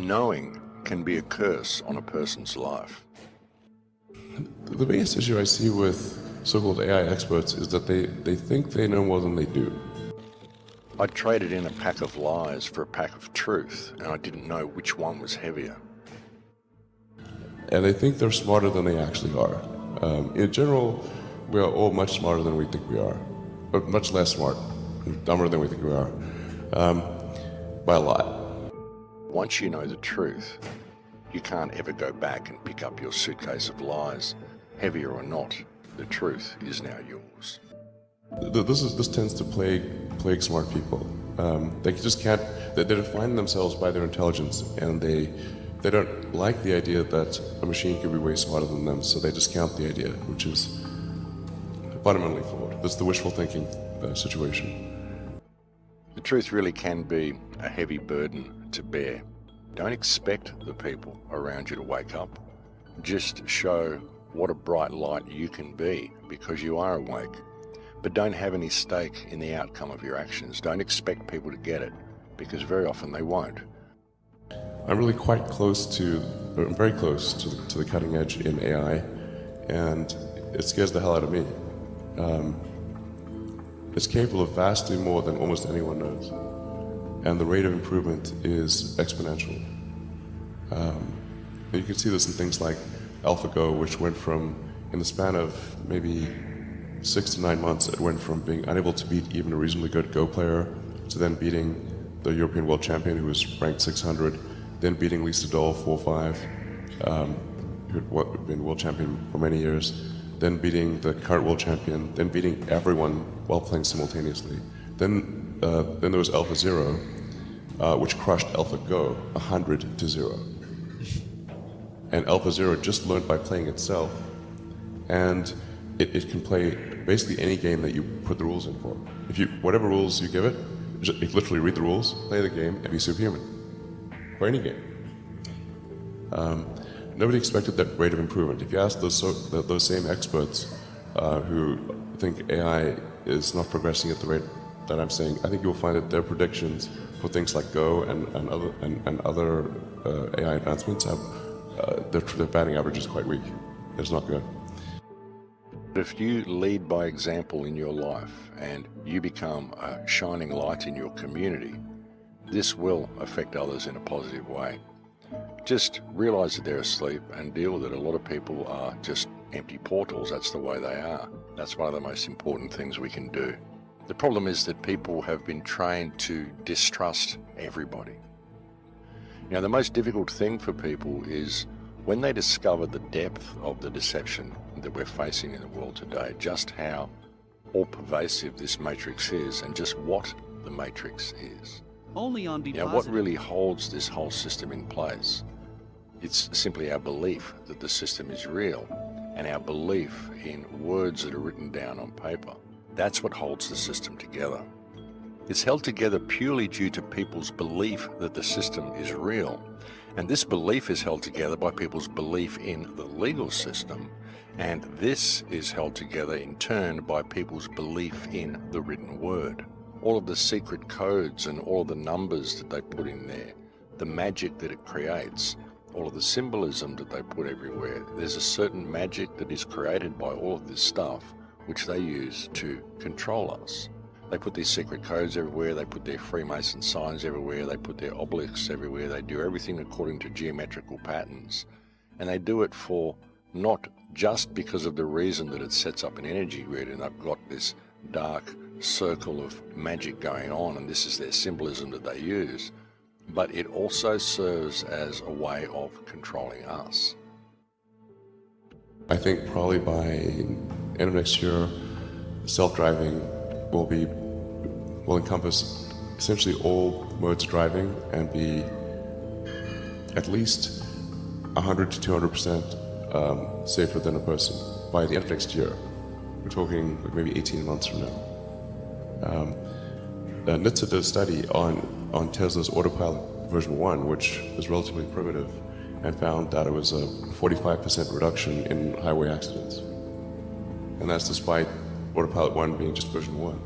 Knowing can be a curse on a person's life. The biggest issue I see with so-called AI experts is that they think they know more than they do. I traded in a pack of lies for a pack of truth, and I didn't know which one was heavier. And they think they're smarter than they actually are. In general, we are all much smarter than we think we are, but much less smart, dumber than we think we are, by a lot. Once you know the truth, you can't ever go back and pick up your suitcase of lies. Heavier or not, the truth is now yours. This tends to plague smart people. They just can't. They define themselves by their intelligence, and they don't like the idea that a machine could be way smarter than them. So they discount the idea, which is fundamentally flawed. That's the wishful thinking situation. The truth really can be a heavy burden to bear. Don't expect the people around you to wake up. Just show what a bright light you can be because you are awake. But don't have any stake in the outcome of your actions. Don't expect people to get it because very often they won't. I'm really quite close to, I'm very close to the cutting edge in AI, and it scares the hell out of me. It's capable of vastly more than almost anyone knows, and the rate of improvement is exponential. You can see this in things like AlphaGo, which went from, in the span of maybe 6 to 9 months, it went from being unable to beat even a reasonably good Go player to then beating the European world champion, who was ranked 600, then beating Lisa Doll 4-5, who had been world champion for many years, then beating the current world champion, then beating everyone while playing simultaneously. Then there was AlphaZero, which crushed AlphaGo 100-0. And AlphaZero just learned by playing itself, and it can play basically any game that you put the rules in for. Whatever rules you give it, it literally read the rules, play the game, and be superhuman. For any game. Nobody expected that rate of improvement. If you ask those same experts who think AI is not progressing at the rate that I'm saying, I think you'll find that their predictions for things like Go and other AI advancements have their batting average is quite weak. It's not good. If you lead by example in your life and you become a shining light in your community, this will affect others in a positive way. Just realize that they're asleep and deal with it. A lot of people are just empty portals. That's the way they are. That's one of the most important things we can do. The problem is that people have been trained to distrust everybody. Now, the most difficult thing for people is when they discover the depth of the deception that we're facing in the world today, just how all-pervasive this matrix is and just what the matrix is. Only on deposit. Now, what really holds this whole system in place? It's simply our belief that the system is real and our belief in words that are written down on paper. That's what holds the system together. It's held together purely due to people's belief that the system is real. And this belief is held together by people's belief in the legal system. And this is held together in turn by people's belief in the written word. All of the secret codes and all of the numbers that they put in there, the magic that it creates, all of the symbolism that they put everywhere. There's a certain magic that is created by all of this stuff, which they use to control us. They put these secret codes everywhere, they put their Freemason signs everywhere, they put their obelisks everywhere, they do everything according to geometrical patterns. And they do it for not just because of the reason that it sets up an energy grid and they've got this dark circle of magic going on and this is their symbolism that they use, but it also serves as a way of controlling us. I think probably by end of next year, self-driving will encompass essentially all modes of driving and be at least 100 to 200% safer than a person by the end of next year. We're talking like maybe 18 months from now. NHTSA did a study on Tesla's Autopilot version 1, which is relatively primitive, and found that it was a 45% reduction in highway accidents. And that's despite Autopilot 1 being just version 1.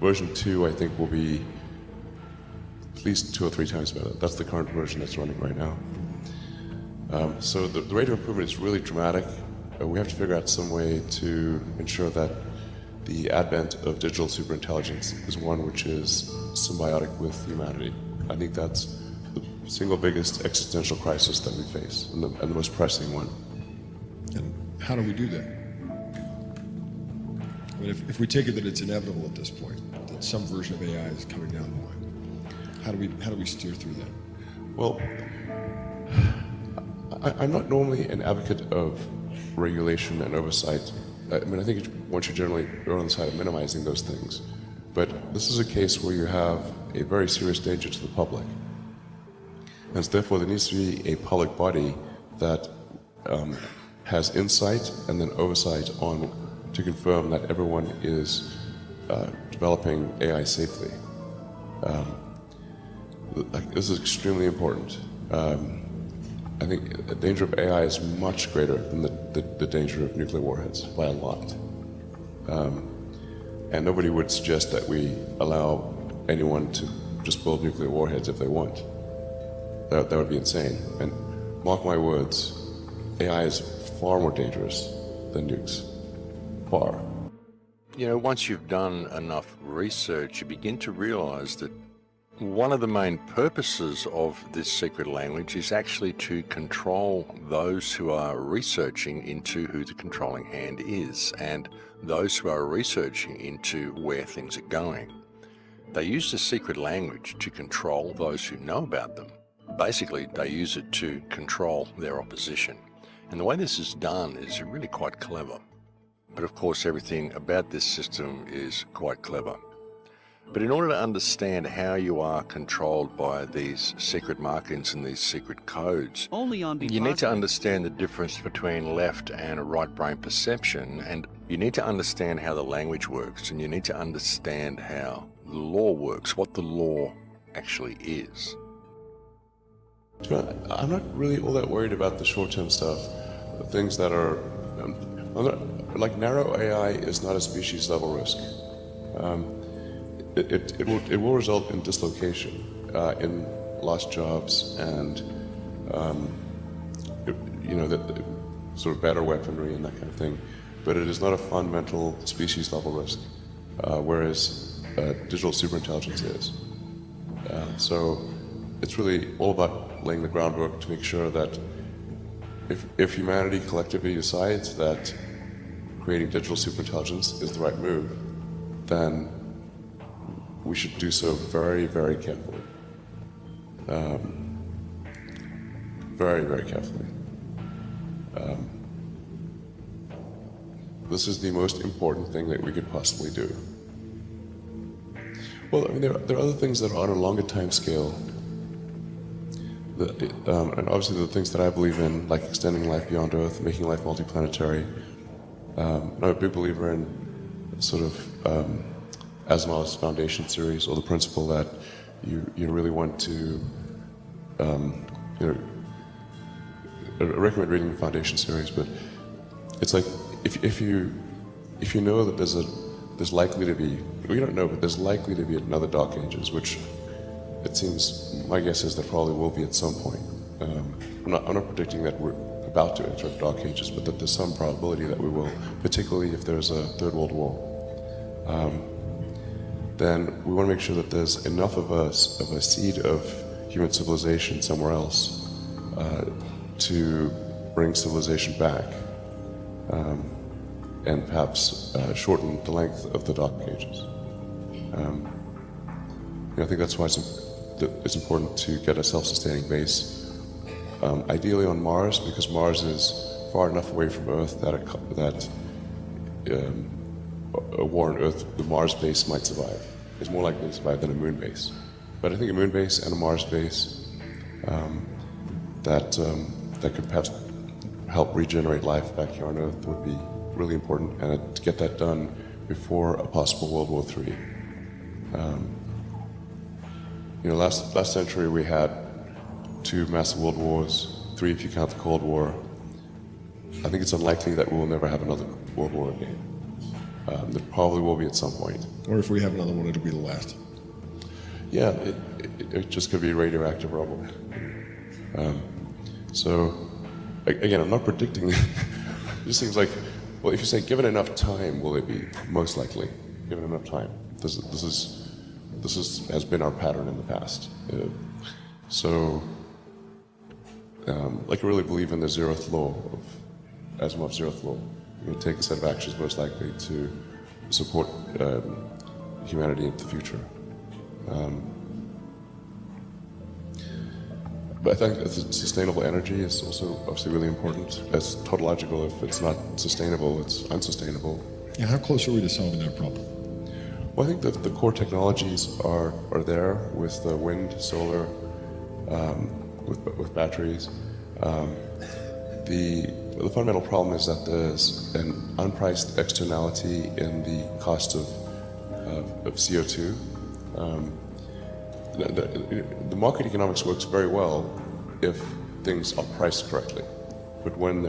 Version 2, I think, will be at least 2 or 3 times better. That's the current version that's running right now. So the rate of improvement is really dramatic. We have to figure out some way to ensure that the advent of digital superintelligence is one which is symbiotic with humanity. I think that's the single biggest existential crisis that we face, and the most pressing one. And how do we do that? I mean, if we take it that it's inevitable at this point, that some version of AI is coming down the line, how do we steer through that? Well, I'm not normally an advocate of regulation and oversight. I mean, I think one should generally err on the side of minimizing those things. But this is a case where you have a very serious danger to the public. And so therefore, there needs to be a public body that has insight and then oversight on to confirm that everyone is developing AI safely. This is extremely important. I think the danger of AI is much greater than the danger of nuclear warheads by a lot. And nobody would suggest that we allow anyone to just build nuclear warheads if they want. That would be insane. And mark my words, AI is far more dangerous than nukes. Far. You know, once you've done enough research, you begin to realize that one of the main purposes of this secret language is actually to control those who are researching into who the controlling hand is, and those who are researching into where things are going. They use the secret language to control those who know about them. Basically, they use it to control their opposition. And the way this is done is really quite clever. But of course, everything about this system is quite clever. But in order to understand how you are controlled by these secret markings and these secret codes, you need to understand the difference between left and right brain perception, and you need to understand how the language works, and you need to understand how the law works, what the law actually is. I'm not really all that worried about the short-term stuff, the things that are, like narrow AI is not a species-level risk. It will result in dislocation, in lost jobs, and the sort of better weaponry and that kind of thing. But it is not a fundamental species-level risk, whereas digital superintelligence is. So it's really all about laying the groundwork to make sure that if humanity collectively decides that creating digital superintelligence is the right move, then we should do so very, very carefully. Very, very carefully. This is the most important thing that we could possibly do. Well, I mean, there are other things that are on a longer time scale. And obviously the things that I believe in, like extending life beyond Earth, making life multiplanetary. I'm a big believer in sort of Asimov's Foundation series, or the principle that you really want to, I recommend reading the Foundation series, but it's like if you know that there's likely to be, we don't know, but there's likely to be another Dark Ages, which it seems, my guess is there probably will be at some point. I'm not predicting that we're about to enter Dark Ages, but that there's some probability that we will, particularly if there's a Third World War. Then we want to make sure that there's enough of a seed of human civilization somewhere else to bring civilization back, and perhaps shorten the length of the Dark Ages. I think that's why it's important to get a self-sustaining base, ideally on Mars, because Mars is far enough away from Earth that a war on Earth, the Mars base might survive. It's more likely to survive than a moon base. But I think a moon base and a Mars base that could perhaps help regenerate life back here on Earth would be really important, and to get that done before a possible World War III. Last century we had 2 massive world wars, 3 if you count the Cold War. I think it's unlikely that we will never have another World War again. There probably will be at some point. Or if we have another one, it'll be the last. Yeah, it just could be radioactive rubble. So, again, I'm not predicting. It just seems like, well, if you say given enough time, will it be? Most likely, given enough time. This has been our pattern in the past. Like I really believe in the zeroth law of Asimov's zeroth law. You take a set of actions most likely to support humanity into the future. But I think that sustainable energy is also obviously really important. It's tautological. If it's not sustainable, it's unsustainable. Yeah, how close are we to solving that problem? Well, I think that the core technologies are there with the wind, solar, with batteries. The fundamental problem is that there's an unpriced externality in the cost of CO2. The market economics works very well if things are priced correctly, but when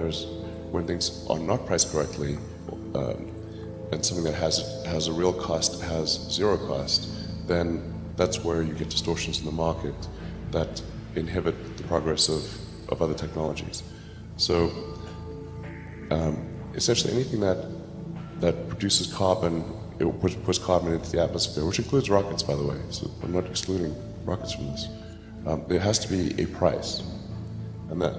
things are not priced correctly, and something that has a real cost has zero cost, then that's where you get distortions in the market that inhibit the progress of other technologies. So essentially anything that produces carbon, it puts carbon into the atmosphere, which includes rockets, by the way, so I'm not excluding rockets from this. There has to be a price, and that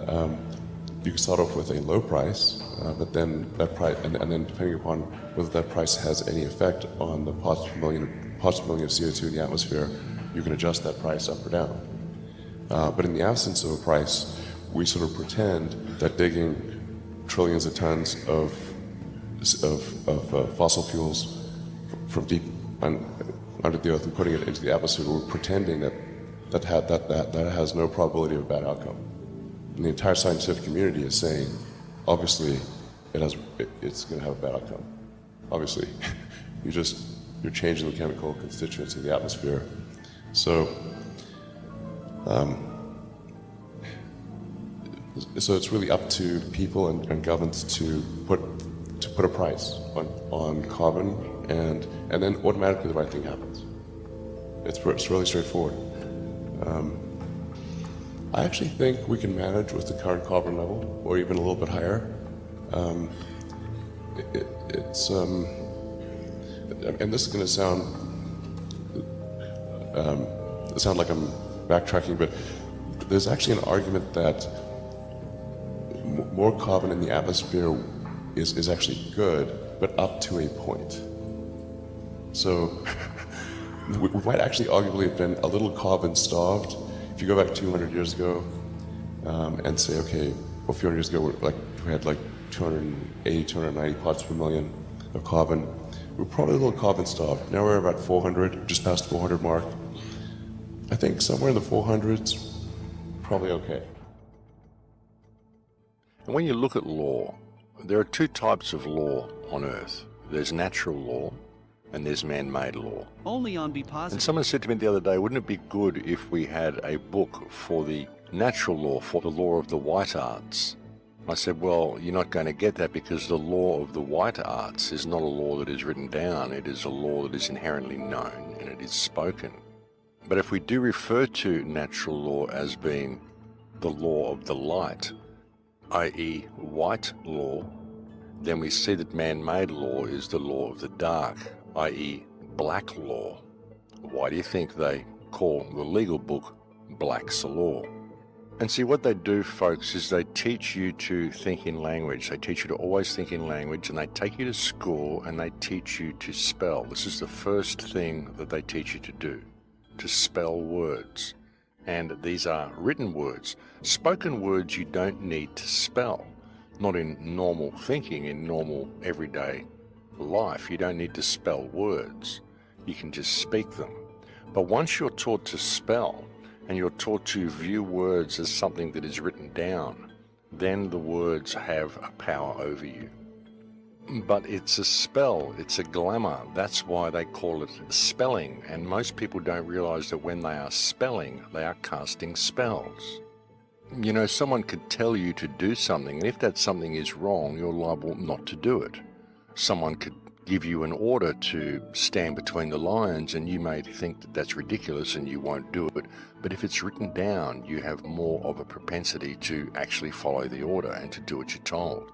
you can start off with a low price, but then that price, and then depending upon whether that price has any effect on the parts per million of CO2 in the atmosphere, you can adjust that price up or down. But in the absence of a price, we sort of pretend that digging trillions of tons of fossil fuels from deep under the earth and putting it into the atmosphere, we're pretending that has no probability of a bad outcome. And the entire scientific community is saying, obviously, it's going to have a bad outcome. Obviously, you're changing the chemical constituents of the atmosphere. So, so it's really up to people and governments to put a price on carbon, and then automatically the right thing happens. It's really straightforward. I actually think we can manage with the current carbon level, or even a little bit higher. And this is going to sound like I'm backtracking, but there's actually an argument that more carbon in the atmosphere is actually good, but up to a point. So we might actually arguably have been a little carbon starved. If you go back 200 years ago and say, okay, well, a few hundred years ago we had like 280, 290 parts per million of carbon. We're probably a little carbon starved. Now we're about 400, just past 400 mark. I think somewhere in the 400s, probably okay. And when you look at law, there are two types of law on Earth. There's natural law and there's man-made law. Only on Be Positive. And someone said to me the other day, wouldn't it be good if we had a book for the natural law, for the law of the white arts? I said, well, you're not going to get that because the law of the white arts is not a law that is written down. It is a law that is inherently known and it is spoken. But if we do refer to natural law as being the law of the light, i.e. white law, then we see that man-made law is the law of the dark, i.e. black law. Why do you think they call the legal book Black's Law? And see, what they do, folks, is they teach you to think in language. They teach you to always think in language, and they take you to school and they teach you to spell. This is the first thing that they teach you to do, to spell words. And these are written words. Spoken words you don't need to spell. Not in normal thinking, in normal everyday life. You don't need to spell words. You can just speak them. But once you're taught to spell, and you're taught to view words as something that is written down, then the words have a power over you. But it's a spell, it's a glamour. That's why they call it spelling. And most people don't realize that when they are spelling, they are casting spells. You know, someone could tell you to do something, and if that something is wrong, you're liable not to do it. Someone could give you an order to stand between the lions, and you may think that that's ridiculous and you won't do it. But if it's written down, you have more of a propensity to actually follow the order and to do what you're told.